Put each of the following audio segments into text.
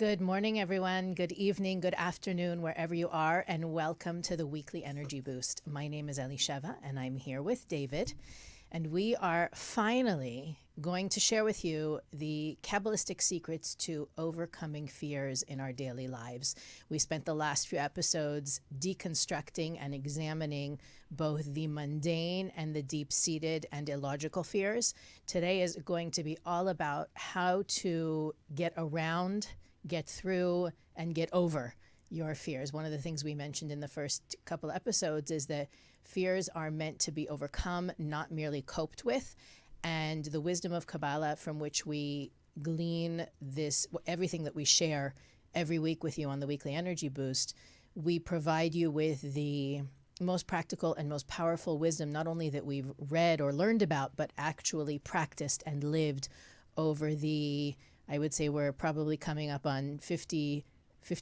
Good morning, everyone. Good evening, good afternoon, wherever you are, and welcome to the Weekly Energy Boost. My name is Elisheva, and I'm here with David, and we are finally going to share with you the Kabbalistic secrets to overcoming fears in our daily lives. We spent the last few episodes deconstructing and examining both the mundane and the deep-seated and illogical fears. Today is going to be all about how to get around, get through, and get over your fears. One of the things we mentioned in the first couple episodes is that fears are meant to be overcome, not merely coped with. And the wisdom of Kabbalah, from which we glean this, everything that we share every week with you on the Weekly Energy Boost, we provide you with the most practical and most powerful wisdom, not only that we've read or learned about, but actually practiced and lived over the, I would say we're probably coming up on 50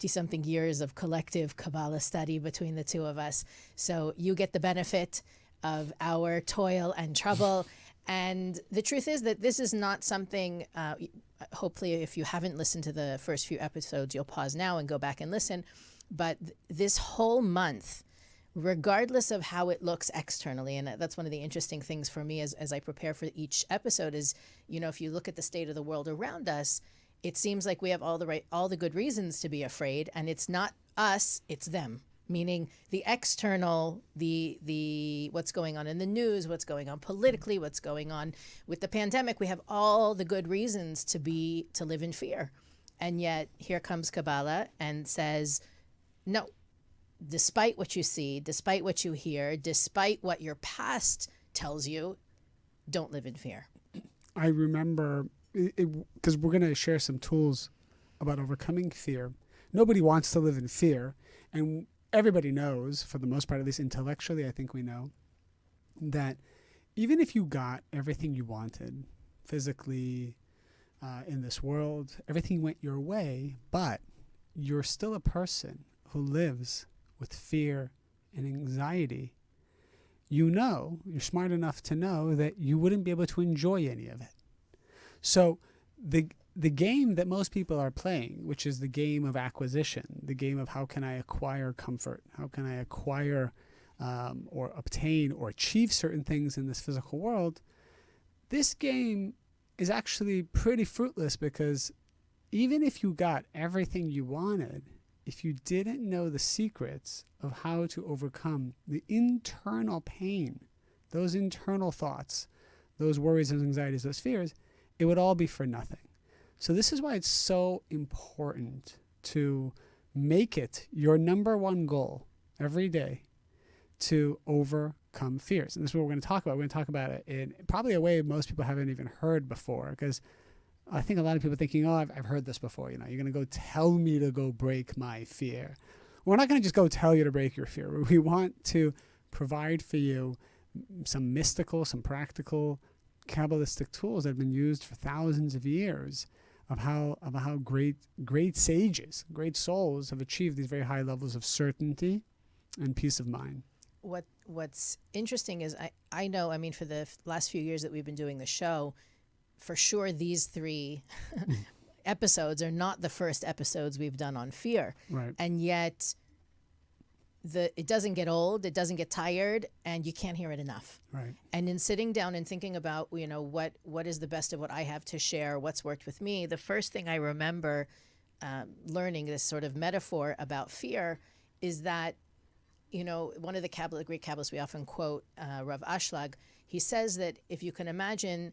something years of collective Kabbalah study between the two of us. So you get the benefit of our toil and trouble. And the truth is that this is not something, hopefully if you haven't listened to the first few episodes, you'll pause now and go back and listen. But this whole month, regardless of how it looks externally, and that's one of the interesting things for me as I prepare for each episode is, you know, if you look at the state of the world around us, it seems like we have all the good reasons to be afraid, and it's not us, it's them. Meaning the external, the what's going on in the news, what's going on politically, what's going on with the pandemic. We have all the good reasons to live in fear. And yet here comes Kabbalah and says, no, despite what you see, despite what you hear, despite what your past tells you, don't live in fear. I remember, because we're going to share some tools about overcoming fear. Nobody wants to live in fear. And everybody knows, for the most part, at least intellectually, I think we know, that even if you got everything you wanted physically in this world, everything went your way, but you're still a person who lives with fear and anxiety, you're smart enough to know that you wouldn't be able to enjoy any of it. So the game that most people are playing, which is the game of acquisition, the game of how can I acquire comfort, how can I acquire or obtain or achieve certain things in this physical world, this game is actually pretty fruitless, because even if you got everything you wanted, if you didn't know the secrets of how to overcome the internal pain, those internal thoughts, those worries and anxieties, those fears, it would all be for nothing. So this is why it's so important to make it your number one goal every day to overcome fears. And this is what we're going to talk about. We're going to talk about it in probably a way most people haven't even heard before, because I think a lot of people are thinking, oh, I've heard this before. You know, you're going to go tell me to go break my fear. We're not going to just go tell you to break your fear. We want to provide for you some mystical, some practical Kabbalistic tools that have been used for thousands of years of how great sages, great souls have achieved these very high levels of certainty and peace of mind. What's interesting is I know, I mean, for the last few years that we've been doing the show, for sure these three episodes are not the first episodes we've done on fear. Right. And yet it doesn't get old, it doesn't get tired, and you can't hear it enough. Right. And in sitting down and thinking about, you know, what is the best of what I have to share, what's worked with me, the first thing I remember learning this sort of metaphor about fear is that, you know, one of the Greek Kabbalists we often quote, Rav Ashlag, he says that if you can imagine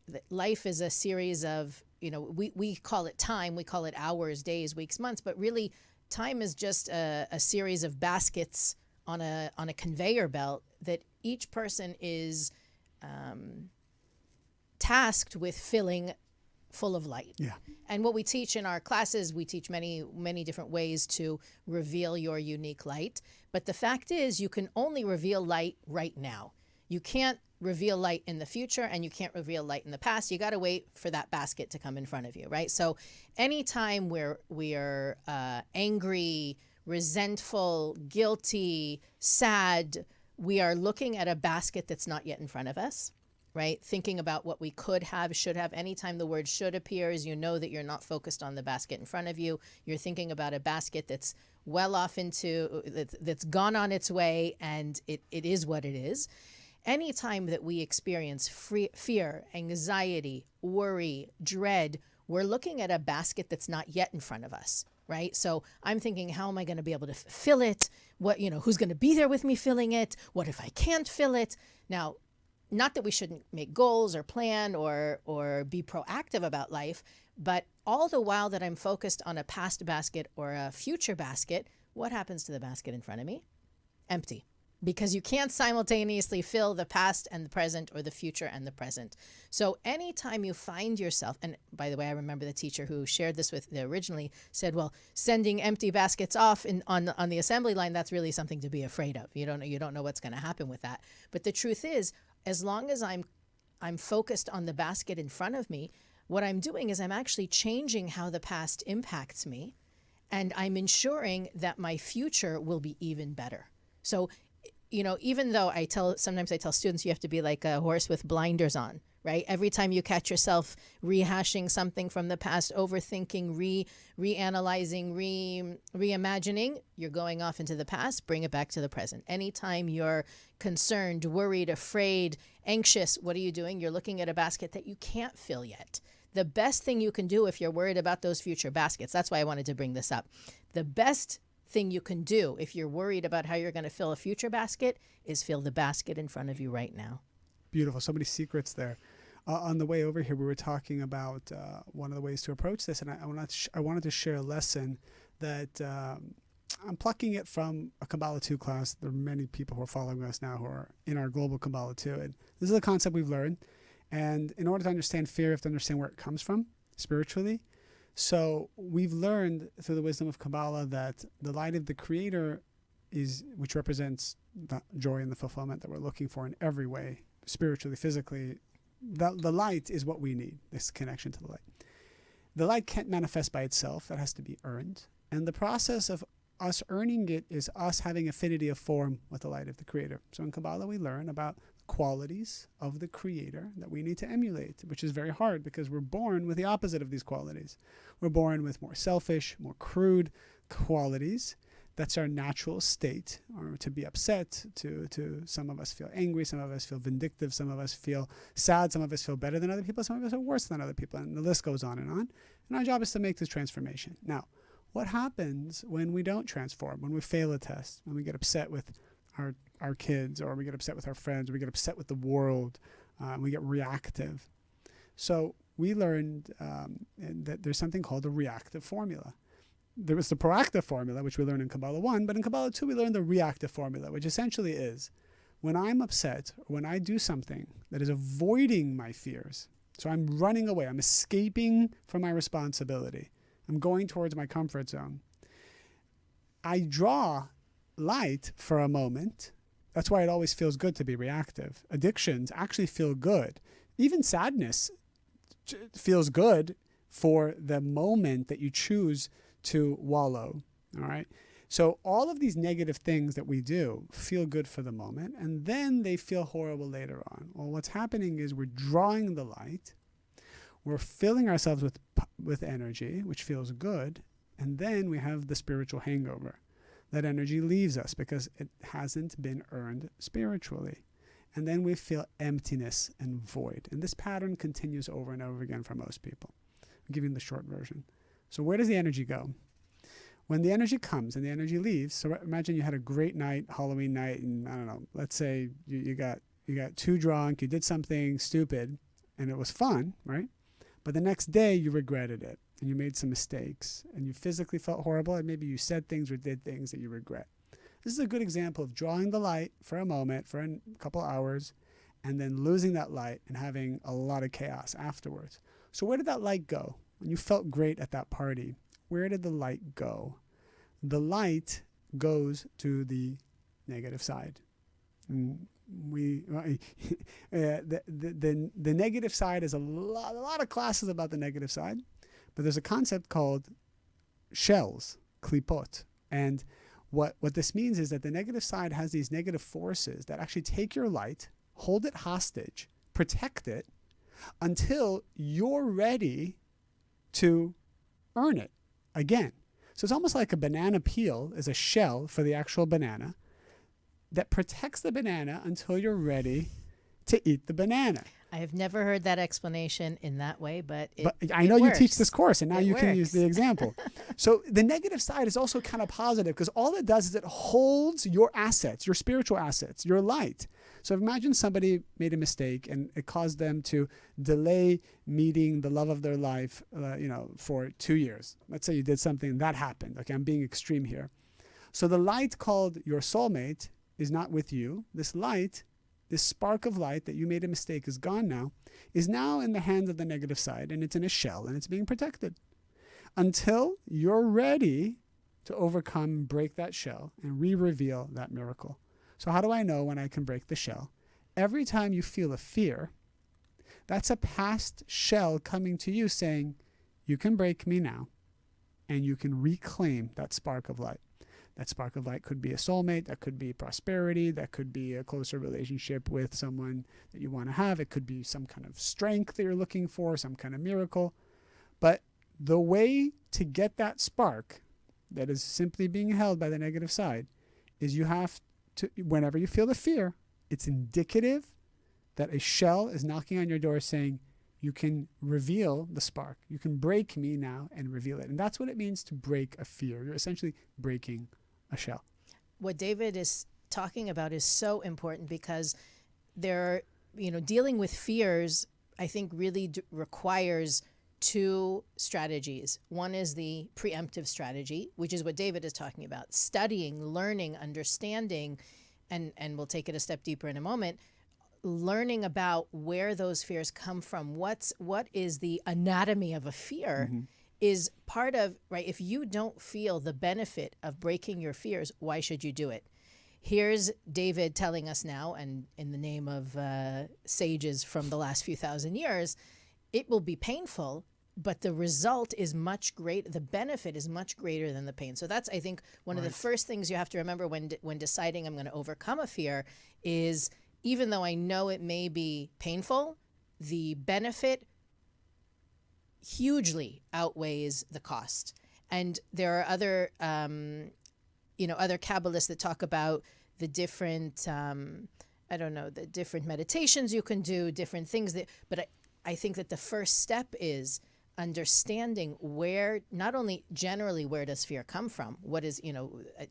that life is a series of, you know, we call it time, we call it hours, days, weeks, months, but really time is just a series of baskets on a conveyor belt that each person is tasked with filling full of light. Yeah. And what we teach in our classes, we teach many, many different ways to reveal your unique light. But the fact is, you can only reveal light right now. You can't reveal light in the future, and you can't reveal light in the past. You got to wait for that basket to come in front of you, right? So anytime we are angry, resentful, guilty, sad, we are looking at a basket that's not yet in front of us. right? Thinking about what we could have, should have. Anytime the word should appears, you know that you're not focused on the basket in front of you. You're thinking about a basket that's well off into, that's gone on its way, and it is what it is. Anytime that we experience fear, anxiety, worry, dread, we're looking at a basket that's not yet in front of us, right? So I'm thinking, how am I going to be able to fill it? What, who's going to be there with me filling it? What if I can't fill it? Now, not that we shouldn't make goals or plan or be proactive about life, but all the while that I'm focused on a past basket or a future basket, what happens to the basket in front of me? Empty. Because you can't simultaneously fill the past and the present or the future and the present. So anytime you find yourself, and by the way, I remember the teacher who shared this with originally said, well, sending empty baskets off on the assembly line, that's really something to be afraid of. You don't know what's going to happen with that. But the truth is, as long as I'm focused on the basket in front of me, what I'm doing is I'm actually changing how the past impacts me, and I'm ensuring that my future will be even better. So even though sometimes I tell students you have to be like a horse with blinders on, right? Every time you catch yourself rehashing something from the past, overthinking, reanalyzing, reimagining, you're going off into the past, bring it back to the present. Anytime you're concerned, worried, afraid, anxious, what are you doing? You're looking at a basket that you can't fill yet. The best thing you can do if you're worried about those future baskets, that's why I wanted to bring this up. The best thing you can do if you're worried about how you're going to fill a future basket is fill the basket in front of you right now. Beautiful. So many secrets there. On the way over here, we were talking about one of the ways to approach this, and I wanted to share a lesson that I'm plucking it from a Kabbalah 2 class. There are many people who are following us now who are in our global Kabbalah 2, and this is a concept we've learned. And in order to understand fear, you have to understand where it comes from spiritually. So we've learned through the wisdom of Kabbalah that the light of the Creator which represents the joy and the fulfillment that we're looking for in every way, spiritually, physically. The light is what we need, this connection to the light. The light can't manifest by itself. That has to be earned. And the process of us earning it is us having affinity of form with the light of the Creator. So in Kabbalah, we learn about qualities of the Creator that we need to emulate, which is very hard because we're born with the opposite of these qualities. We're born with more selfish, more crude qualities. That's our natural state, or to be upset, to some of us feel angry, some of us feel vindictive, some of us feel sad, some of us feel better than other people, some of us are worse than other people, and the list goes on. And our job is to make this transformation. Now, what happens when we don't transform, when we fail a test, when we get upset with our kids, or we get upset with our friends, or we get upset with the world, we get reactive? So we learned that there's something called a reactive formula. There was the proactive formula, which we learned in Kabbalah 1, but in Kabbalah 2 we learned the reactive formula, which essentially is when I'm upset, or when I do something that is avoiding my fears, so I'm running away, I'm escaping from my responsibility, I'm going towards my comfort zone, I draw light for a moment. That's why it always feels good to be reactive. Addictions actually feel good. Even sadness feels good for the moment that you choose to wallow. All right. So all of these negative things that we do feel good for the moment, and then they feel horrible later on. Well, what's happening is we're drawing the light, we're filling ourselves with energy, which feels good, and then we have the spiritual hangover. That energy leaves us because it hasn't been earned spiritually. And then we feel emptiness and void. And this pattern continues over and over again for most people. I'm giving the short version. So where does the energy go? When the energy comes and the energy leaves, so imagine you had a great night, Halloween night, and I don't know, let's say you got too drunk, you did something stupid, and it was fun, right? But the next day you regretted it, and you made some mistakes, and you physically felt horrible, and maybe you said things or did things that you regret. This is a good example of drawing the light for a moment, for a couple hours, and then losing that light and having a lot of chaos afterwards. So where did that light go? When you felt great at that party, where did the light go? The light goes to the negative side. And the negative side is a lot of classes about the negative side, but there's a concept called shells, klipot. And what this means is that the negative side has these negative forces that actually take your light, hold it hostage, protect it until you're ready to earn it again. So it's almost like a banana peel is a shell for the actual banana that protects the banana until you're ready to eat the banana. I have never heard that explanation in that way, but I know you works. teach this course, and now you can works. use the example. So the negative side is also kind of positive, because all it does is it holds your assets, your spiritual assets, your light. So imagine somebody made a mistake and it caused them to delay meeting the love of their life, for 2 years. Let's say you did something that happened. Okay, I'm being extreme here. So the light called your soulmate is not with you. This light, this spark of light that you made a mistake is gone now, is now in the hands of the negative side, and it's in a shell, and it's being protected until you're ready to overcome, break that shell, and re-reveal that miracle. So how do I know when I can break the shell? Every time you feel a fear, that's a past shell coming to you saying, you can break me now, and you can reclaim that spark of light. That spark of light could be a soulmate, that could be prosperity, that could be a closer relationship with someone that you want to have. It could be some kind of strength that you're looking for, some kind of miracle. But the way to get that spark that is simply being held by the negative side is you have to, whenever you feel the fear, it's indicative that a shell is knocking on your door saying, you can reveal the spark. You can break me now and reveal it. And that's what it means to break a fear. You're essentially breaking a shell. What David is talking about is so important, because dealing with fears, I think, really requires two strategies. One is the preemptive strategy, which is what David is talking about, studying, learning, understanding, and we'll take it a step deeper in a moment, learning about where those fears come from. What is the anatomy of a fear? Mm-hmm. Is part of, right, if you don't feel the benefit of breaking your fears, why should you do it? Here's David telling us now, and in the name of sages from the last few thousand years, it will be painful, but the result is much greater. The benefit is much greater than the pain. So that's, I think, one of the first things you have to remember when deciding I'm going to overcome a fear is, even though I know it may be painful, the benefit hugely outweighs the cost. And there are other, other Kabbalists that talk about the different, the different meditations you can do, different things but I think that the first step is understanding where, not only generally, where does fear come from? What is,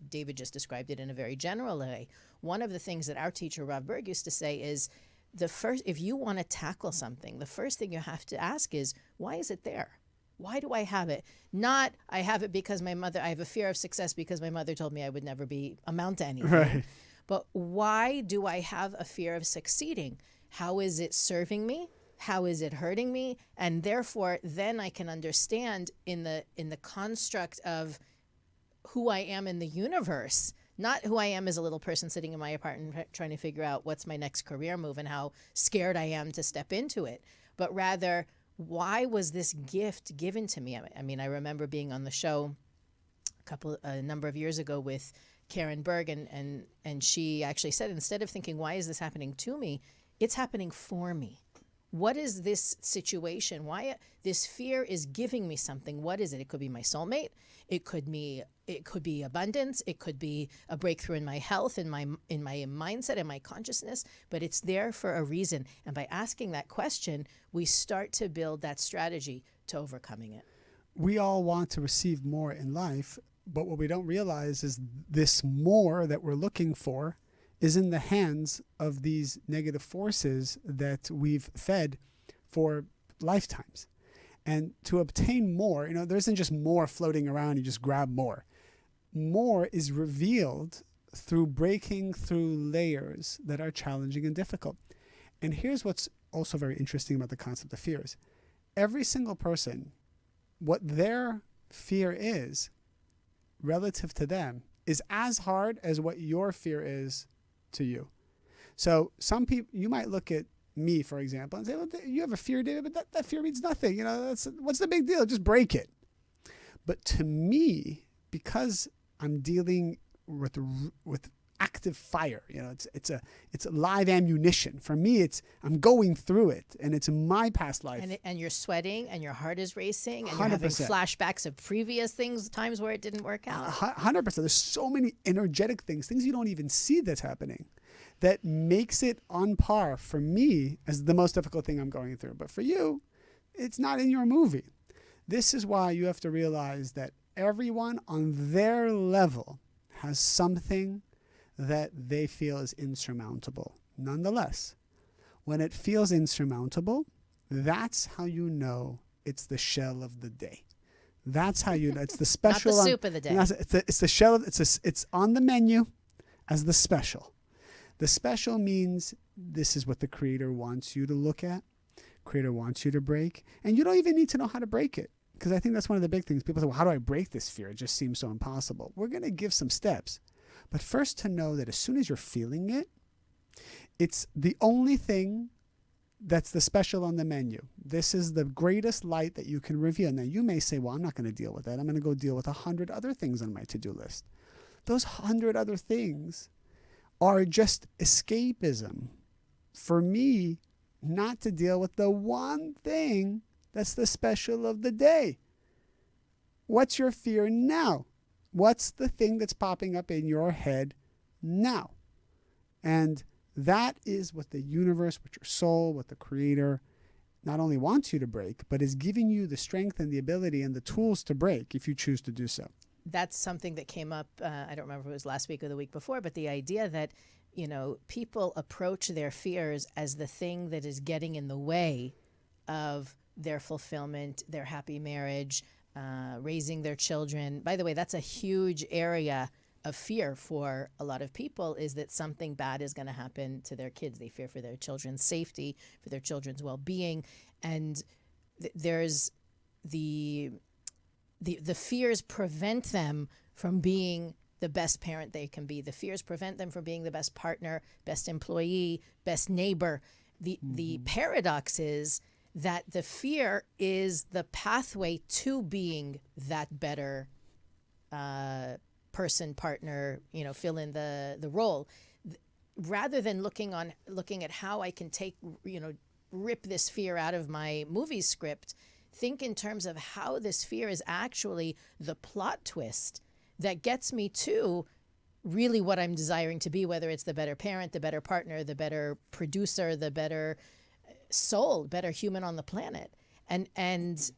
David just described it in a very general way. One of the things that our teacher, Rav Berg, used to say is, if you want to tackle something, the first thing you have to ask is, why is it there? Why do I have it? Not, I have it because I have a fear of success because my mother told me I would never amount to anything. Right. But why do I have a fear of succeeding? How is it serving me? How is it hurting me? And therefore, then I can understand in the construct of who I am in the universe, not who I am as a little person sitting in my apartment trying to figure out what's my next career move and how scared I am to step into it, but rather, why was this gift given to me? I mean, I remember being on the show a number of years ago with Karen Berg, and she actually said, instead of thinking, why is this happening to me? It's happening for me. What is this situation? Why this fear is giving me something? What is it? It could be my soulmate. It could be abundance. It could be a breakthrough in my health, in my mindset, in my consciousness. But it's there for a reason. And by asking that question, we start to build that strategy to overcoming it. We all want to receive more in life, but what we don't realize is this more that we're looking for is in the hands of these negative forces that we've fed for lifetimes. And to obtain more, there isn't just more floating around, you just grab more. More is revealed through breaking through layers that are challenging and difficult. And here's what's also very interesting about the concept of fears. Every single person, what their fear is relative to them is as hard as what your fear is to you. So some people, you might look at me, for example, and say, well, you have a fear, David, but that fear means nothing. What's the big deal? Just break it. But to me, because I'm dealing with active fire. It's a live ammunition. For me, I'm going through it, and it's my past life. And you're sweating, and your heart is racing, and you're having flashbacks of previous times where it didn't work out. 100%. There's so many energetic things you don't even see that's happening, that makes it on par for me as the most difficult thing I'm going through. But for you, it's not in your movie. This is why you have to realize that everyone on their level has something that they feel is insurmountable. Nonetheless, when it feels insurmountable, that's how you know it's the shell of the day. That's how you know it's the special. Not the soup of the day. It's the shell of it's on the menu as the special. The special means this is what the Creator wants you to look at. Creator wants you to break, and you don't even need to know how to break it. Because I think that's one of the big things. People say, well, how do I break this fear? It just seems so impossible. We're going to give some steps. But first, to know that as soon as you're feeling it, it's the only thing that's the special on the menu. This is the greatest light that you can reveal. Now, you may say, well, I'm not going to deal with that. I'm going to go deal with 100 other things on my to-do list. Those 100 other things are just escapism for me not to deal with the one thing that's the special of the day. What's your fear now? What's the thing that's popping up in your head now? And that is what the universe, what your soul, what the Creator not only wants you to break, but is giving you the strength and the ability and the tools to break if you choose to do so. That's something that came up, I don't remember if it was last week or the week before, but the idea that, people approach their fears as the thing that is getting in the way of their fulfillment, their happy marriage, raising their children. By the way, that's a huge area of fear for a lot of people, is that something bad is going to happen to their kids. They fear for their children's safety, for their children's well-being. And there's the fears prevent them from being the best parent they can be. The fears prevent them from being the best partner, best employee, best neighbor. The paradox is that the fear is the pathway to being that better person, partner, fill in the role, rather than looking at how I can rip this fear out of my movie script. Think in terms of how this fear is actually the plot twist that gets me to really what I'm desiring to be, whether it's the better parent, the better partner, the better producer, the better soul, better human on the planet. And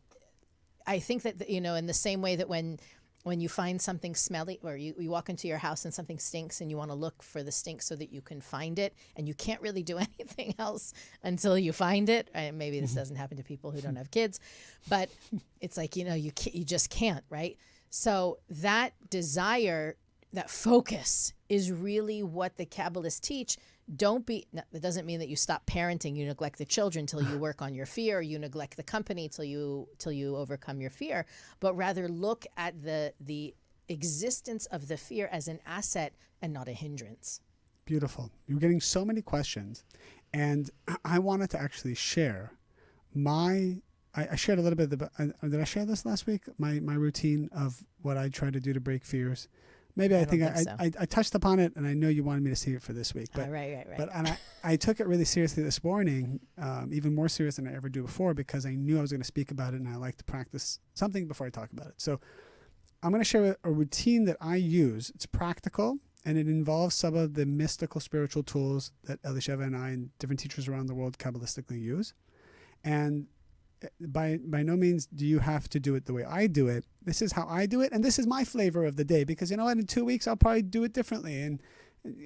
I think that, in the same way that when you find something smelly, or you walk into your house and something stinks and you want to look for the stink so that you can find it, and you can't really do anything else until you find it. Maybe this doesn't happen to people who don't have kids, but it's like, you just can't, right? So that desire, that focus is really what the Kabbalists teach. That doesn't mean that you stop parenting, you neglect the children till you work on your fear, you neglect the company till you overcome your fear, but rather look at the existence of the fear as an asset and not a hindrance. Beautiful. You're getting so many questions, and I wanted to actually share I shared a little bit did I share this last week? My routine of what I try to do to break fears. Maybe I think I touched upon it, and I know you wanted me to see it for this week. But, right. But I took it really seriously this morning, even more serious than I ever do before, because I knew I was going to speak about it, and I like to practice something before I talk about it. So I'm going to share a routine that I use. It's practical, and it involves some of the mystical spiritual tools that Elisheva and I and different teachers around the world Kabbalistically use. And by no means do you have to do it the way I do it. This is how I do it, and this is my flavor of the day, because you know what, in 2 weeks I'll probably do it differently, and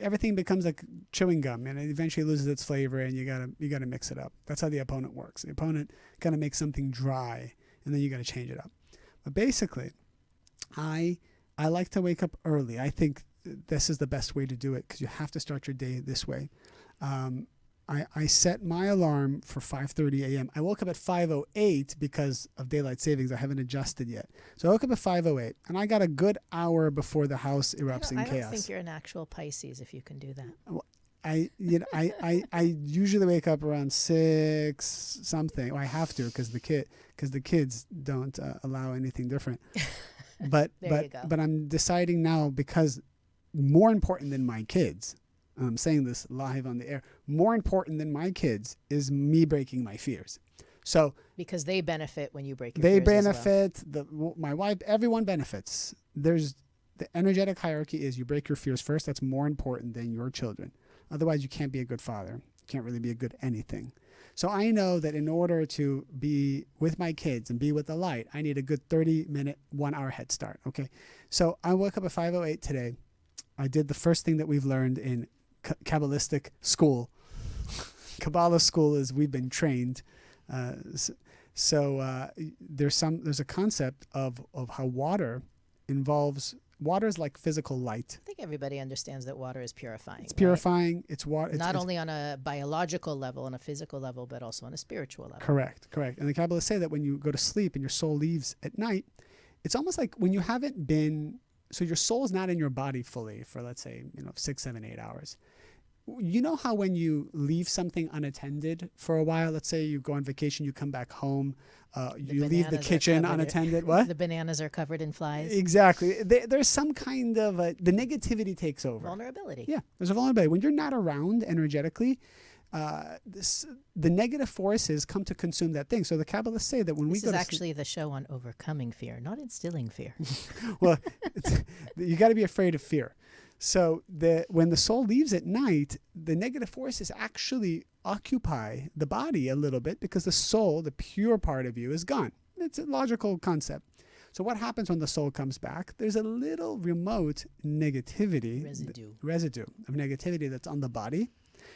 everything becomes like chewing gum, and it eventually loses its flavor, and you gotta mix it up. That's how the opponent works. The opponent gotta make something dry, and then you gotta change it up. But basically, I like to wake up early. I think this is the best way to do it, because you have to start your day this way. I set my alarm for 5:30 a.m. I woke up at 5:08 because of daylight savings. I haven't adjusted yet. So I woke up at 5:08, and I got a good hour before the house erupts in chaos. I don't think you're an actual Pisces if you can do that. Well, I usually wake up around 6 something. Well, I have to because the kids don't allow anything different. But I'm deciding now, because more important than my kids, I'm saying this live on the air, more important than my kids is me breaking my fears. So because they benefit when you break your they fears as well. benefit, my wife, everyone benefits. There's the energetic hierarchy is you break your fears first. That's more important than your children. Otherwise, you can't be a good father. You can't really be a good anything. So I know that in order to be with my kids and be with the light, I need a good 30-minute, 1-hour head start. Okay. So I woke up at 5:08 today. I did the first thing that we've learned in Kabbalistic school. Kabbalah school is we've been trained. There's a concept of how water is like physical light. I think everybody understands that water is purifying. It's purifying. Right? It's water. Not only on a biological level, on a physical level, but also on a spiritual level. Correct. And the Kabbalists say that when you go to sleep and your soul leaves at night, it's almost like when you haven't been, so your soul is not in your body fully for, let's say, 6, 7, 8 hours. You know how when you leave something unattended for a while, let's say you go on vacation, you come back home, you leave the kitchen unattended. What? The bananas are covered in flies. Exactly. There's some kind of the negativity takes over. Vulnerability. Yeah, there's a vulnerability. When you're not around energetically, the negative forces come to consume that thing. So the Kabbalists say that when we go to sleep. This is actually the show on overcoming fear, not instilling fear. Well, you got to be afraid of fear. So when the soul leaves at night, the negative forces actually occupy the body a little bit because the soul, the pure part of you, is gone. It's a logical concept. So what happens when the soul comes back? There's a little remote negativity, residue of negativity that's on the body,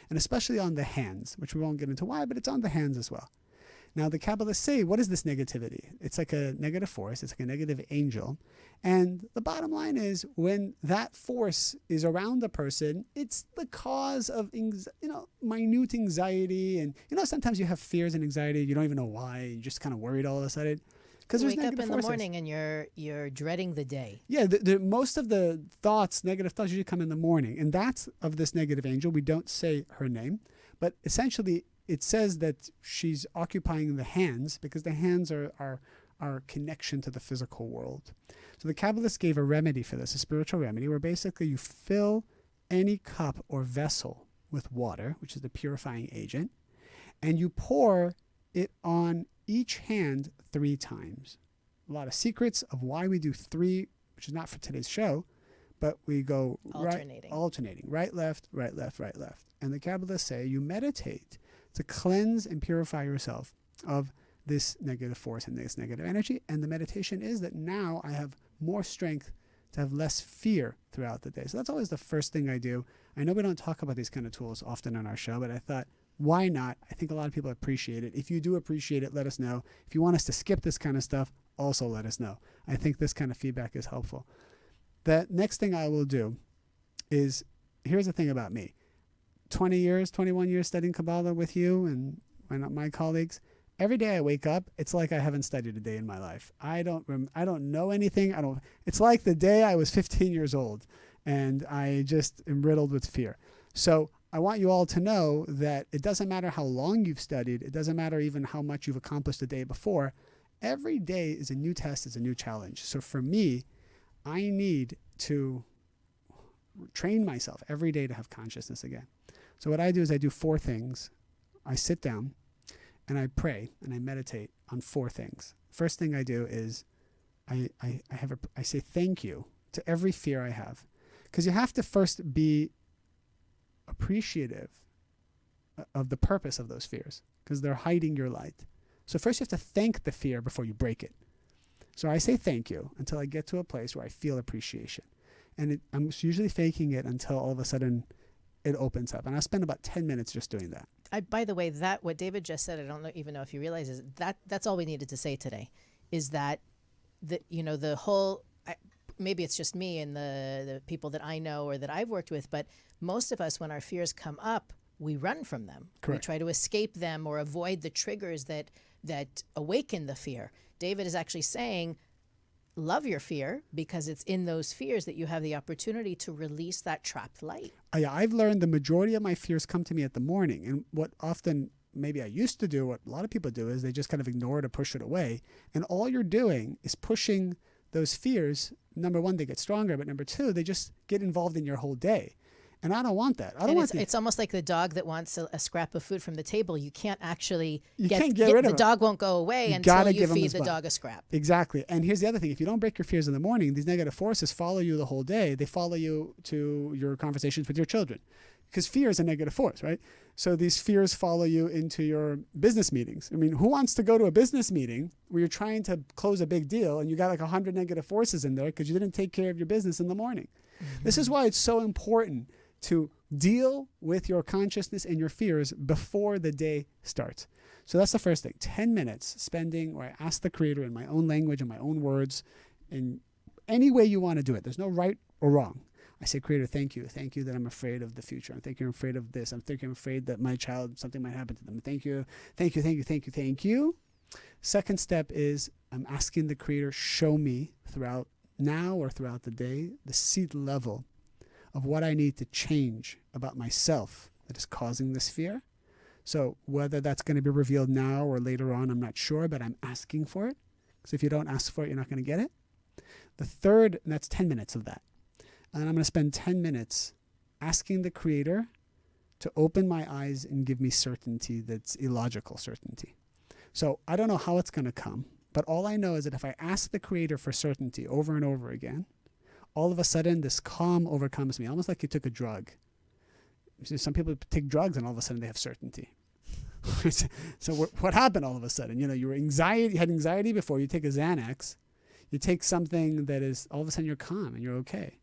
and especially on the hands, which we won't get into why, but it's on the hands as well. Now, the Kabbalists say, what is this negativity? It's like a negative force. It's like a negative angel. And the bottom line is when that force is around a person, it's the cause of, minute anxiety. And, sometimes you have fears and anxiety. You don't even know why. You're just kind of worried all of a sudden. You wake up in the morning and you're dreading the day. Yeah, most of the negative thoughts usually come in the morning. And that's of this negative angel. We don't say her name. But essentially, it says that she's occupying the hands because the hands are our connection to the physical world. So the Kabbalists gave a remedy for this, a spiritual remedy, where basically you fill any cup or vessel with water, which is the purifying agent, and you pour it on each hand 3 times. A lot of secrets of why we do 3, which is not for today's show, but we go alternating, right, left, right, left, right, left. And the Kabbalists say you meditate to cleanse and purify yourself of this negative force and this negative energy. And the meditation is that now I have more strength to have less fear throughout the day. So that's always the first thing I do. I know we don't talk about these kind of tools often on our show, but I thought, why not? I think a lot of people appreciate it. If you do appreciate it, let us know. If you want us to skip this kind of stuff, also let us know. I think this kind of feedback is helpful. The next thing I will do is, here's the thing about me. 21 years studying Kabbalah with you and my colleagues. Every day I wake up, it's like I haven't studied a day in my life. I don't know anything. It's like the day I was 15 years old and I just am riddled with fear. So I want you all to know that it doesn't matter how long you've studied. It doesn't matter even how much you've accomplished the day before. Every day is a new test, is a new challenge. So for me, I need to train myself every day to have consciousness again. So what I do is I do 4 things. I sit down and I pray and I meditate on 4 things. First thing I do is I say thank you to every fear I have. Because you have to first be appreciative of the purpose of those fears because they're hiding your light. So first you have to thank the fear before you break it. So I say thank you until I get to a place where I feel appreciation. And I'm usually faking it until all of a sudden it opens up. And I spend about 10 minutes just doing that. By the way, what David just said, I don't even know if you realize is that's all we needed to say today, is that the whole, maybe it's just me and the people that I know or that I've worked with, but most of us, when our fears come up, we run from them. Correct. We try to escape them or avoid the triggers that awaken the fear. David is actually saying, love your fear because it's in those fears that you have the opportunity to release that trapped light. I've learned the majority of my fears come to me at the morning. And what often maybe I used to do, what a lot of people do, is they just kind of ignore it or push it away. And all you're doing is pushing those fears, number one, they get stronger, but number two, they just get involved in your whole day. And I don't want that. I don't want it's almost like the dog that wants a scrap of food from the table. You can't actually get rid of the him. dog won't go away until you feed the dog a scrap. Exactly. And here's the other thing. If you don't break your fears in the morning, these negative forces follow you the whole day. They follow you to your conversations with your children. Because fear is a negative force, right? So these fears follow you into your business meetings. I mean, who wants to go to a business meeting where you're trying to close a big deal and you got like 100 negative forces in there because you didn't take care of your business in the morning? Mm-hmm. This is why it's so important to deal with your consciousness and your fears before the day starts. So that's the first thing. 10 minutes spending where I ask the Creator in my own language and my own words in any way you want to do it. There's no right or wrong. I say, Creator, thank you. Thank you that I'm afraid of the future. I'm afraid of this. I'm afraid that my child, something might happen to them. Thank you. Thank you, thank you, thank you, thank you. Second step is I'm asking the Creator, show me throughout now or throughout the day, the seed level of what I need to change about myself that is causing this fear. So whether that's going to be revealed now or later on, I'm not sure, but I'm asking for it. Because if you don't ask for it, you're not going to get it. The third, and that's 10 minutes of that. And I'm going to spend 10 minutes asking the Creator to open my eyes and give me certainty that's illogical certainty. So I don't know how it's going to come, but all I know is that if I ask the Creator for certainty over and over again, all of a sudden this calm overcomes me, almost like you took a drug. Some people take drugs and all of a sudden they have certainty. So what happened all of a sudden? You had anxiety before, you take a Xanax, you take something that is, all of a sudden you're calm and you're okay.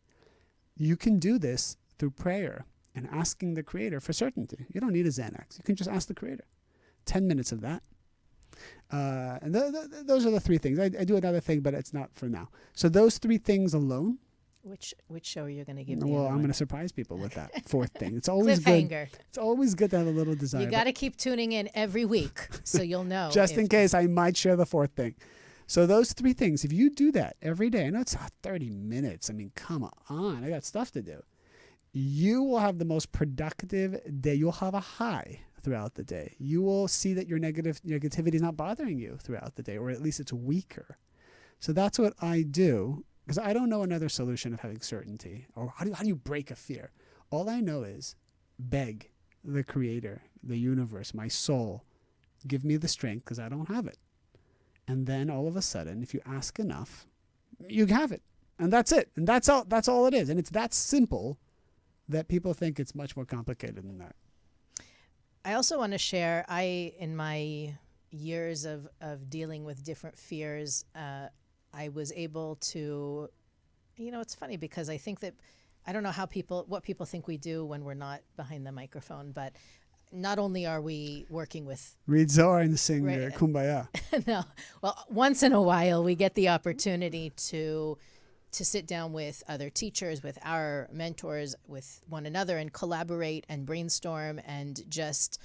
You can do this through prayer and asking the Creator for certainty. You don't need a Xanax. You can just ask the Creator. 10 minutes of that. And those are the three things. I do another thing, but it's not for now. So those three things alone. Which show are you going to give me? Well, I'm going to surprise people with that fourth thing. It's always good. It's always good to have a little desire. You got to keep tuning in every week so you'll know. Just in case I might share the fourth thing. So those three things, if you do that every day, I know it's 30 minutes. I mean, come on. I got stuff to do. You will have the most productive day. You'll have a high throughout the day. You will see that your negativity is not bothering you throughout the day, or at least it's weaker. So that's what I do, because I don't know another solution of having certainty, or how do you break a fear? All I know is beg the Creator, the universe, my soul, give me the strength, because I don't have it. And then all of a sudden, if you ask enough, you have it. And that's it. And that's all it is. And it's that simple that people think it's much more complicated than that. I also want to share, in my years of dealing with different fears, I was able to, it's funny because I think that, I don't know what people think we do when we're not behind the microphone, but not only are we working with... Read Zohar and sing Kumbaya. No. Well, once in a while, we get the opportunity to sit down with other teachers, with our mentors, with one another, and collaborate and brainstorm and just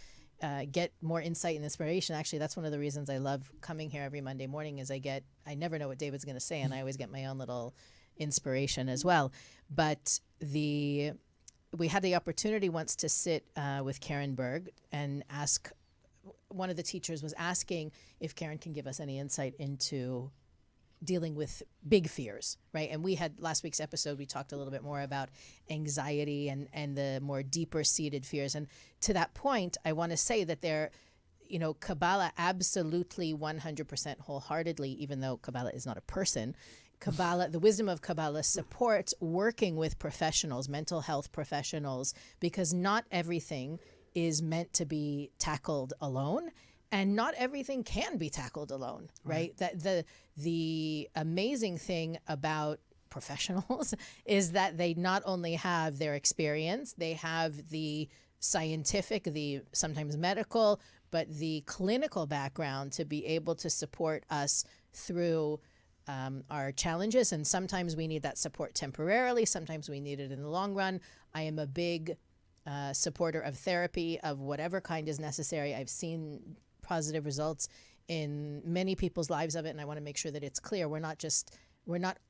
get more insight and inspiration. Actually, that's one of the reasons I love coming here every Monday morning is I never know what David's going to say, and I always get my own little inspiration as well. But we had the opportunity once to sit with Karen Berg and ask, one of the teachers was asking if Karen can give us any insight into dealing with big fears, right? And we had last week's episode, we talked a little bit more about anxiety and the more deeper seated fears. And to that point, I want to say that Kabbalah absolutely 100% wholeheartedly, even though Kabbalah is not a person, Kabbalah, the wisdom of Kabbalah supports working with professionals, mental health professionals, because not everything is meant to be tackled alone. And not everything can be tackled alone, right? That the amazing thing about professionals is that they not only have their experience, they have the scientific, the sometimes medical, but the clinical background to be able to support us through our challenges. And sometimes we need that support temporarily. Sometimes we need it in the long run. I am a big supporter of therapy of whatever kind is necessary. I've seen positive results in many people's lives of it, and I want to make sure that it's clear. We're not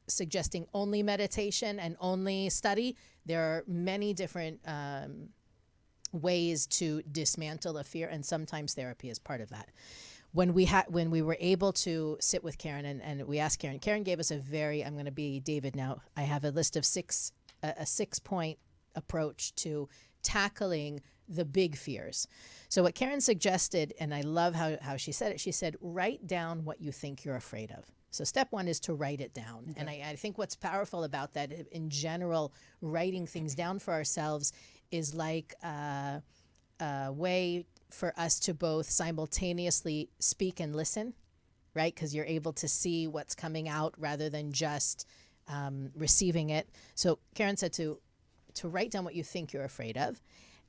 suggesting only meditation and only study. There are many different ways to dismantle a fear, and sometimes therapy is part of that. when we were able to sit with Karen and we asked Karen gave us I'm going to be David now. I have a list of a 6-point approach to tackling the big fears. So what Karen suggested, and I love how she said it, she said, write down what you think you're afraid of. So step 1 is to write it down. Okay. And I think what's powerful about that in general, writing things down for ourselves is like a way for us to both simultaneously speak and listen, right? Because you're able to see what's coming out rather than just receiving it. So Karen said to write down what you think you're afraid of.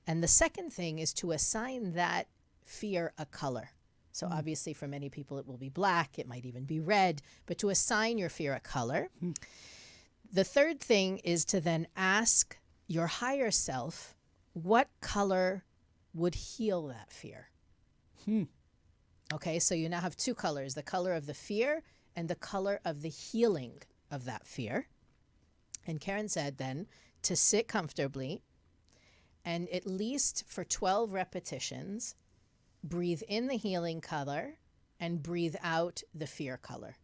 And the second thing is to assign that fear a color. So obviously for many people it will be black, it might even be red, but to assign your fear a color. The third thing is to then ask your higher self, what color would heal that fear? Okay, so you now have 2 colors, the color of the fear and the color of the healing of that fear. And Karen said then to sit comfortably and at least for 12 repetitions, breathe in the healing color and breathe out the fear color.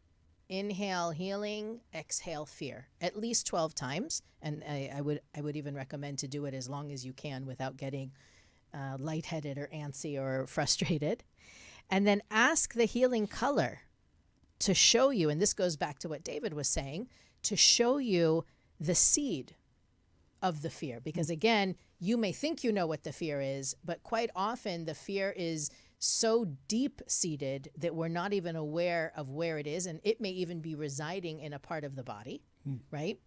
Inhale healing, exhale fear, at least 12 times. And I would even recommend to do it as long as you can without getting lightheaded or antsy or frustrated. And then ask the healing color to show you, and this goes back to what David was saying, to show you the seed of the fear. Because again, you may think you know what the fear is, but quite often the fear is so deep-seated that we're not even aware of where it is, and it may even be residing in a part of the body, right?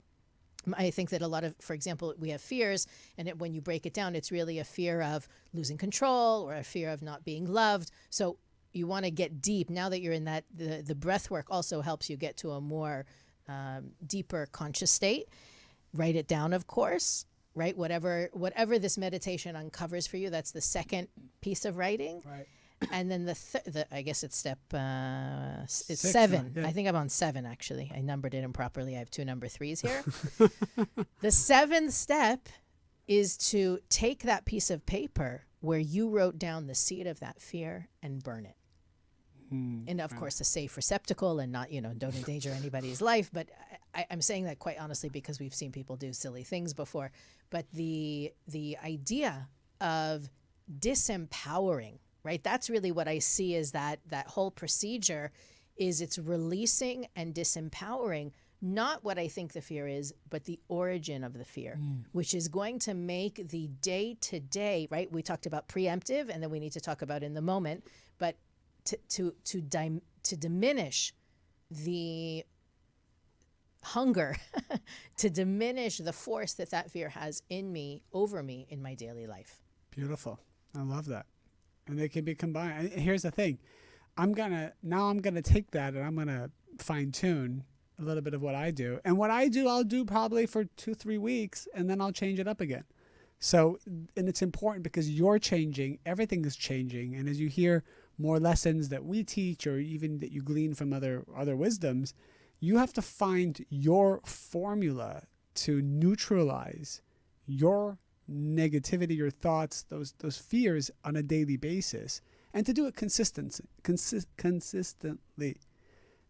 I think that a lot of, for example, we have fears, and when you break it down, it's really a fear of losing control or a fear of not being loved. So you want to get deep. Now that you're in that, the breath work also helps you get to a more deeper conscious state. Write it down, of course, right? Whatever this meditation uncovers for you, that's the second piece of writing. Right. And then I guess it's step it's 6, 7. Yeah. I think I'm on 7, actually. I numbered it improperly. I have 2 number 3s here. The 7th step is to take that piece of paper where you wrote down the seed of that fear and burn it. And of course, a safe receptacle and not, don't endanger anybody's life. But I'm saying that quite honestly because we've seen people do silly things before. But the idea of disempowering, right? That's really what I see is that whole procedure is it's releasing and disempowering, not what I think the fear is, but the origin of the fear, which is going to make the day-to-day, right? We talked about preemptive, and then we need to talk about in the moment, but to diminish the hunger, to diminish the force that fear has in me, over me, in my daily life. Beautiful. I love that. And they can be combined. And here's the thing. I'm gonna take that and I'm gonna fine tune a little bit of what I do. And what I do, I'll do probably for 2-3 weeks, and then I'll change it up again. So, and it's important because you're changing, everything is changing. And as you hear more lessons that we teach, or even that you glean from other wisdoms, you have to find your formula to neutralize your negativity, your thoughts, those fears on a daily basis, and to do it consistently.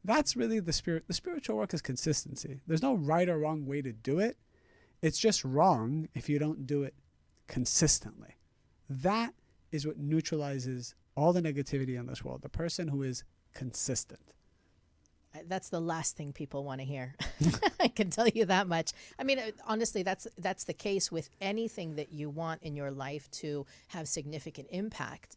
That's really the spiritual work is consistency. There's no right or wrong way to do it. It's just wrong if you don't do it consistently. That is what neutralizes all the negativity in this world. The person who is consistent. That's the last thing people want to hear. I can tell you that much. I mean, honestly, that's the case with anything that you want in your life to have significant impact.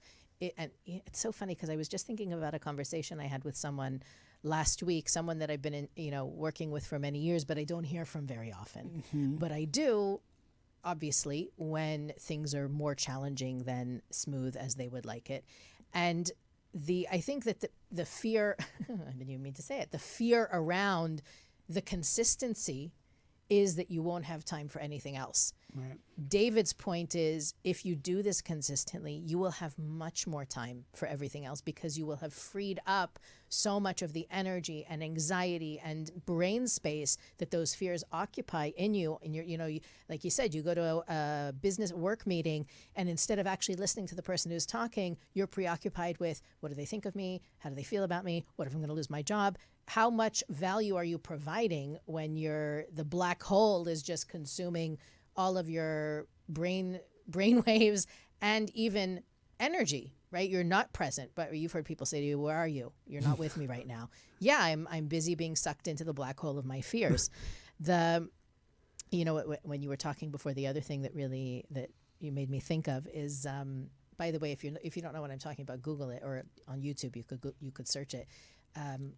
And it's so funny because I was just thinking about a conversation I had with someone last week, someone that I've been working with for many years, but I don't hear from very often. But I do, obviously, when things are more challenging than smooth as they would like it. And I think that the fear, I didn't even mean to say it, the fear around the consistency is that you won't have time for anything else. Right. David's point is, if you do this consistently, you will have much more time for everything else because you will have freed up so much of the energy and anxiety and brain space that those fears occupy in you. And like you said, you go to a business work meeting, and instead of actually listening to the person who's talking, you're preoccupied with, what do they think of me? How do they feel about me? What if I'm going to lose my job? How much value are you providing when the black hole is just consuming all of your brain waves and even energy, right? You're not present, but you've heard people say to you, where are you? You're not with me right now. Yeah, I'm busy being sucked into the black hole of my fears. When you were talking before, the other thing that you made me think of is, by the way, if you don't know what I'm talking about, Google it, or on YouTube, you could search it.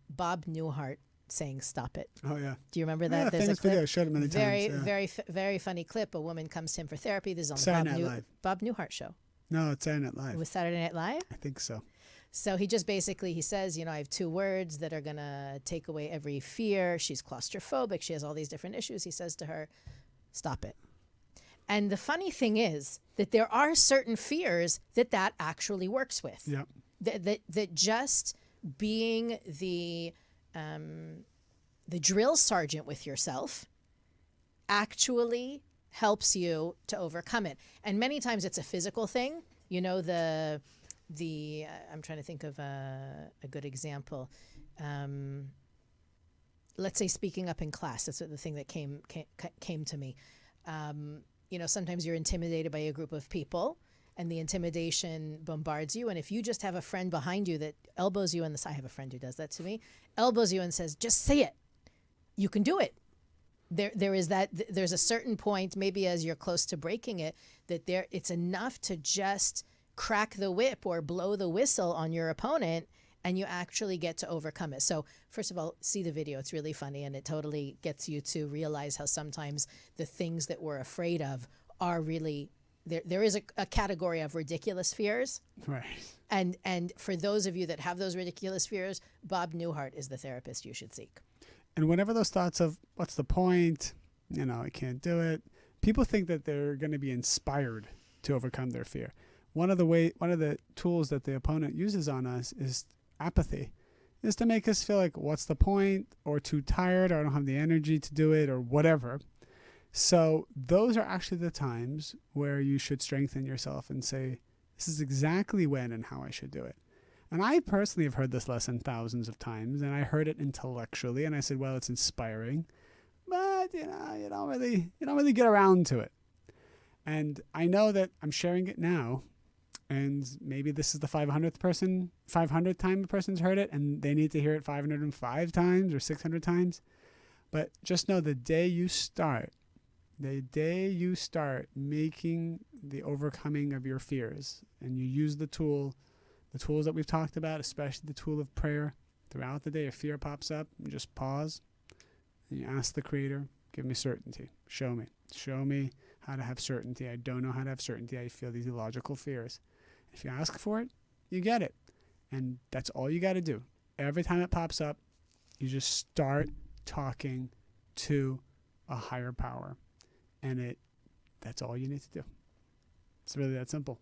Bob Newhart saying "Stop it." Oh yeah. Do you remember that? Yeah, There's famous a clip. video. Showed it many times. Yeah. Very funny clip. A woman comes to him for therapy. This is on Saturday the Night Live. Bob Newhart show. No, it's Saturday Night Live. It was Saturday Night Live? I think so. So he just basically, he says, I have 2 words that are going to take away every fear. She's claustrophobic. She has all these different issues. He says to her, stop it. And the funny thing is that there are certain fears that actually works with. Yeah. That just being the drill sergeant with yourself actually helps you to overcome it. And many times it's a physical thing. I'm trying to think of a good example. Let's say speaking up in class. That's the thing that came to me. Sometimes you're intimidated by a group of people, and the intimidation bombards you. And if you just have a friend behind you that elbows you in the side, I have a friend who does that to me, elbows you and says, just say it. You can do it. There's a certain point, maybe as you're close to breaking it, that it's enough to just crack the whip or blow the whistle on your opponent, and you actually get to overcome it. So first of all, see the video. It's really funny, and it totally gets you to realize how sometimes the things that we're afraid of are really, there is a category of ridiculous fears. Right. And for those of you that have those ridiculous fears, Bob Newhart is the therapist you should seek. And whenever those thoughts of, what's the point? I can't do it. People think that they're going to be inspired to overcome their fear. One of the tools that the opponent uses on us is apathy, is to make us feel like, what's the point? Or too tired, or I don't have the energy to do it, or whatever. So those are actually the times where you should strengthen yourself and say, this is exactly when and how I should do it. And I personally have heard this lesson thousands of times, and I heard it intellectually, and I said, well, it's inspiring, but you don't really get around to it. And I know that I'm sharing it now, and maybe this is the 500th time a person's heard it, and they need to hear it 505 times or 600 times. But just know the day you start making the overcoming of your fears, and you use the tools that we've talked about, especially the tool of prayer, throughout the day, if fear pops up, you just pause and you ask the Creator, give me certainty. Show me how to have certainty. I don't know how to have certainty. I feel these illogical fears. If you ask for it, you get it. And that's all you got to do. Every time it pops up, you just start talking to a higher power. And that's all you need to do. It's really that simple.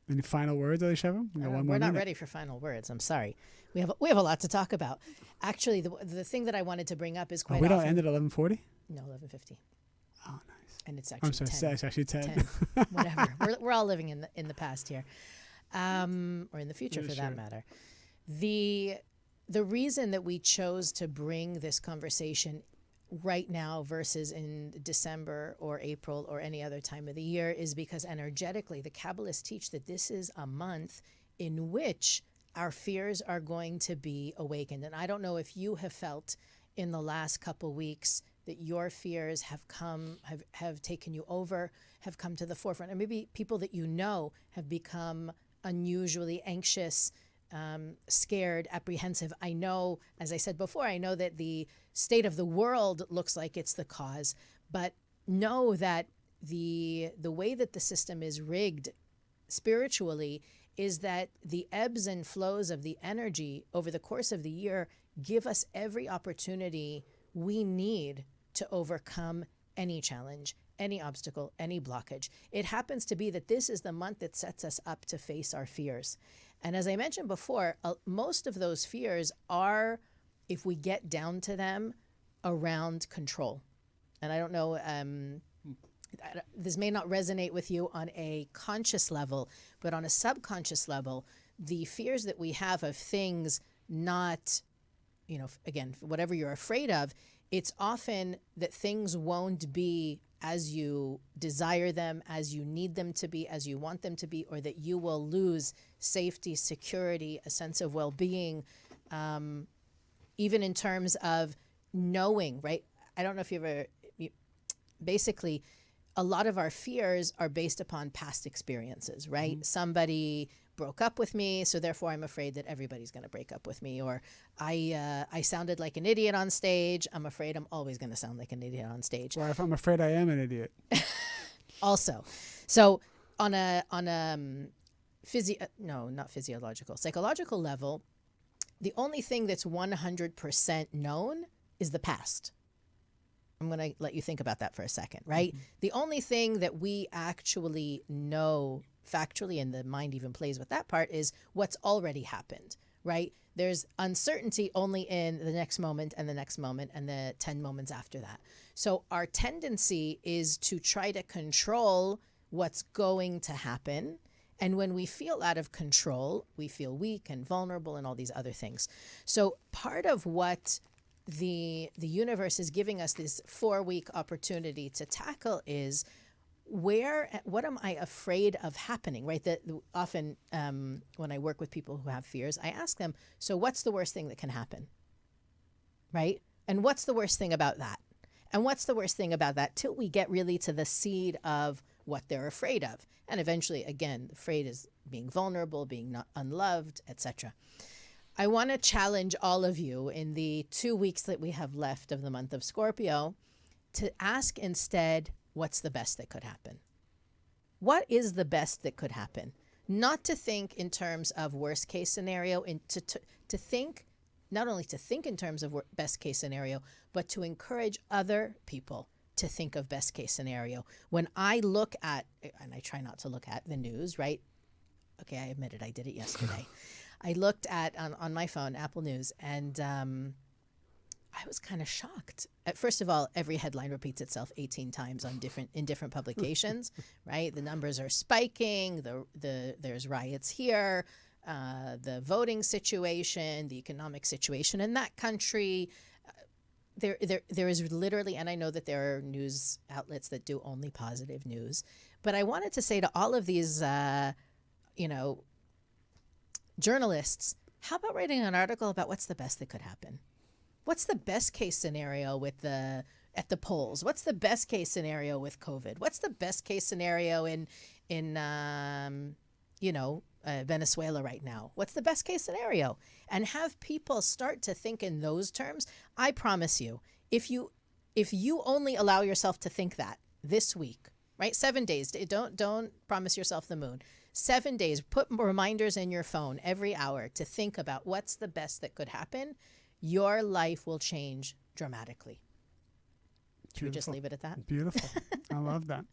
Any final words, Elisheva? We're not ready for final words. I'm sorry. We have a lot to talk about. Actually, the thing that I wanted to bring up is quite we often... don't end at 11:40? No, 11:50. Oh, nice. And it's actually 10. It's actually 10. Whatever. We're all living in the past here. Or in the future, for that matter. The reason that we chose to bring this conversation right now versus in December or April or any other time of the year is because energetically the Kabbalists teach that this is a month in which our fears are going to be awakened. And I don't know if you have felt in the last couple weeks that your fears have taken you over, have come to the forefront, or maybe people that you know have become unusually anxious, scared, apprehensive. I know, as I said before, I know that the state of the world looks like it's the cause, but know that the way that the system is rigged spiritually is that the ebbs and flows of the energy over the course of the year give us every opportunity we need to overcome any challenge, any obstacle, any blockage. It happens to be that this is the month that sets us up to face our fears. And as I mentioned before, most of those fears are, if we get down to them, around control. And I don't know, this may not resonate with you on a conscious level, but on a subconscious level, the fears that we have of things not, again, whatever you're afraid of, it's often that things won't be as you desire them, as you need them to be, as you want them to be, or that you will lose safety, security, a sense of well-being, even in terms of knowing, right? I don't know if basically, a lot of our fears are based upon past experiences, right? Mm-hmm. Somebody broke up with me, so therefore I'm afraid that everybody's going to break up with me. Or I sounded like an idiot on stage. I'm afraid I'm always going to sound like an idiot on stage. Or if I'm afraid I am an idiot. Also, so on a psychological level, the only thing that's 100% known is the past. I'm going to let you think about that for a second, right? Mm-hmm. The only thing that we actually know factually, and the mind even plays with that part, is what's already happened, right? There's uncertainty only in the next moment and the next moment and the 10 moments after that. So our tendency is to try to control what's going to happen. And when we feel out of control, we feel weak and vulnerable and all these other things. So part of what the universe is giving us this 4-week opportunity to tackle is what am I afraid of happening, right? Often when I work with people who have fears, I ask them, so what's the worst thing that can happen, right? And what's the worst thing about that? And what's the worst thing about that, till we get really to the seed of what they're afraid of. And eventually, again, afraid is being vulnerable, being not unloved, etc. I want to challenge all of you in the 2 weeks that we have left of the month of Scorpio to ask instead, what's the best that could happen? What is the best that could happen? Not to think in terms of worst case scenario, and to think, not only to think in terms of best case scenario, but to encourage other people to think of best case scenario. When I look at, and I try not to look at the news, right? Okay, I admit it, I did it yesterday. I looked at, on my phone, Apple News, and I was kind of shocked. First of all, every headline repeats itself 18 times in different publications, right? The numbers are spiking, there's riots here, the voting situation, the economic situation in that country. There is literally, and I know that there are news outlets that do only positive news, but I wanted to say to all of these, journalists, how about writing an article about what's the best that could happen? What's the best case scenario at the polls? What's the best case scenario with COVID? What's the best case scenario in Venezuela right now? What's the best case scenario? And have people start to think in those terms. I promise you, if you only allow yourself to think that this week, right? 7 days. Don't promise yourself the moon. 7 days. Put reminders in your phone every hour to think about what's the best that could happen. Your life will change dramatically. Should we just leave it at that? Beautiful. I love that.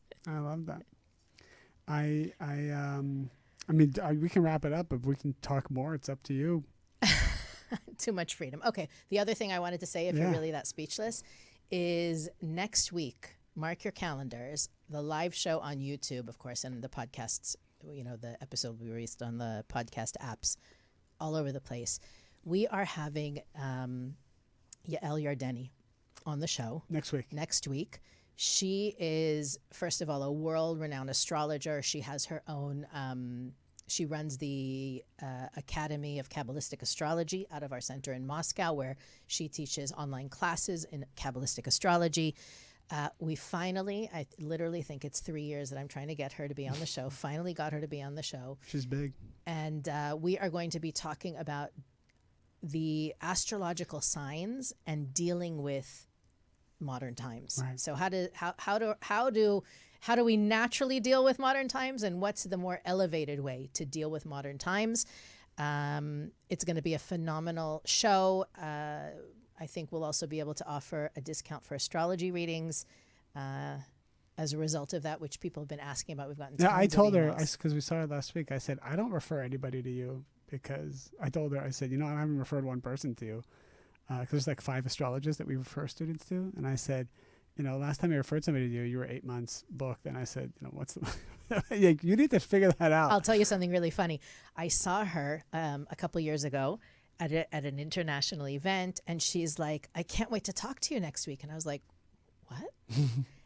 We can wrap it up, but we can talk more. It's up to you. Too much freedom. Okay. The other thing I wanted to say, if you're really that speechless, is next week, mark your calendars, the live show on YouTube, of course, and the podcasts, the episode will be released on the podcast apps all over the place. We are having Yael Yardeni on the show. Next week. She is, first of all, a world-renowned astrologer. She has her own, she runs the Academy of Kabbalistic Astrology out of our center in Moscow, where she teaches online classes in Kabbalistic astrology. We finally, I literally think it's 3 years that I'm trying to get her to be on the show, finally got her to be on the show. She's big. And we are going to be talking about the astrological signs and dealing with modern times. Right. So how do we naturally deal with modern times, and what's the more elevated way to deal with modern times? It's going to be a phenomenal show. I think we'll also be able to offer a discount for astrology readings. as a result of that, which people have been asking about. We've gotten Yeah, I tons of told her, emails. because we saw her last week, I said, I don't refer anybody to you, because I told her, I said, I haven't referred one person to you. Because there's like 5 astrologists that we refer students to. And I said, last time I referred somebody to you, you were 8 months booked. And I said, what's the, you need to figure that out. I'll tell you something really funny. I saw her a couple years ago at an international event, and she's like, I can't wait to talk to you next week. And I was like, what?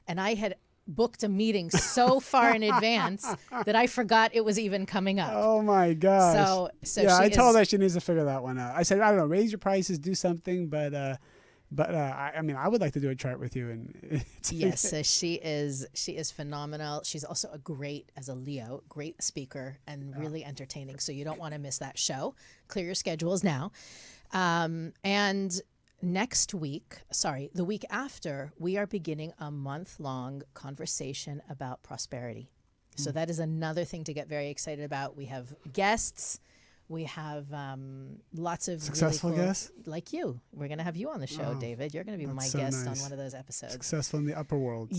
And I had booked a meeting so far in advance that I forgot it was even coming up. Oh my gosh. So yeah, she I told her she needs to figure that one out. I said, I don't know, raise your prices, do something, but I would like to do a chart with you. And yes, she is phenomenal. She's also as a Leo, great speaker and really entertaining. So you don't want to miss that show. Clear your schedules now. And the week after, we are beginning a month-long conversation about prosperity. So that is another thing to get very excited about. We have guests. We have lots of successful really cool, guests like you. We're going to have you on the show, David. You're going to be my so guest nice. on one of those episodes. Successful in the upper world.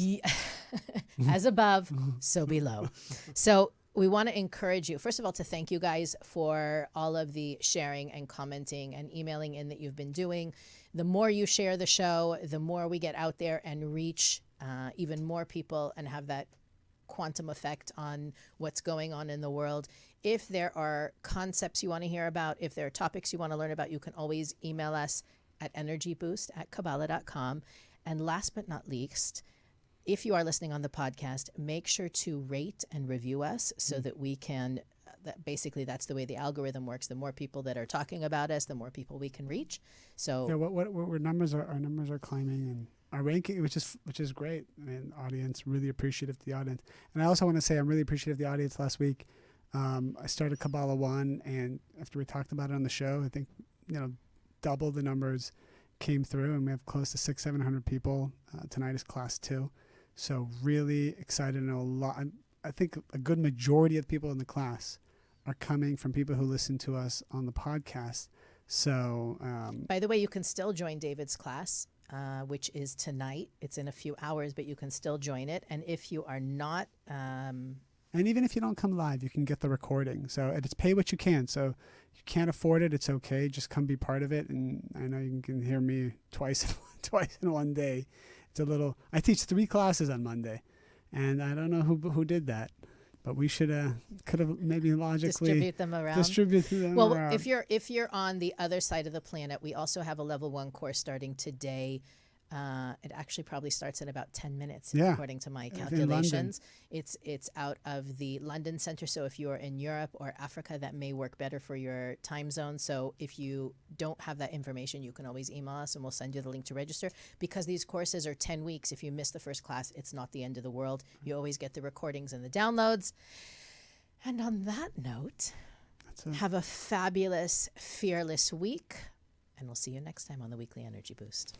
As above, so below. So we want to encourage you, first of all, to thank you guys for all of the sharing and commenting and emailing in that you've been doing. The more you share the show, the more we get out there and reach even more people and have that quantum effect on what's going on in the world. If there are concepts you want to hear about, if there are topics you want to learn about, you can always email us at energyboost@kabbalah.com. And last but not least, if you are listening on the podcast, make sure to rate and review us so that we can, that's the way the algorithm works. The more people that are talking about us, the more people we can reach. So yeah, what numbers are, our numbers are climbing, and our ranking, which is great. I mean, audience, really appreciative to the audience. And I also want to say I'm really appreciative of the audience. Last week, I started Kabbalah 1, and after we talked about it on the show, I think, double the numbers came through, and we have close to 600-700 people. Tonight is class 2. So really excited, and a lot. I think a good majority of the people in the class are coming from people who listen to us on the podcast. So, by the way, you can still join David's class, which is tonight. It's in a few hours, but you can still join it. And if you are not, and even if you don't come live, you can get the recording. So it's pay what you can. So you can't afford it, it's okay. Just come be part of it. And I know you can hear me twice in one day. It's a little. I teach 3 classes on Monday, and I don't know who did that. But we could have maybe logically distribute them around. Well, around. if you're on the other side of the planet, we also have a level 1 course starting today. It actually probably starts in about 10 minutes, according to my calculations. It's out of the London Center. So if you're in Europe or Africa, that may work better for your time zone. So if you don't have that information, you can always email us and we'll send you the link to register. Because these courses are 10 weeks. If you miss the first class, it's not the end of the world. You always get the recordings and the downloads. And on that note, have a fabulous, fearless week. And we'll see you next time on the Weekly Energy Boost.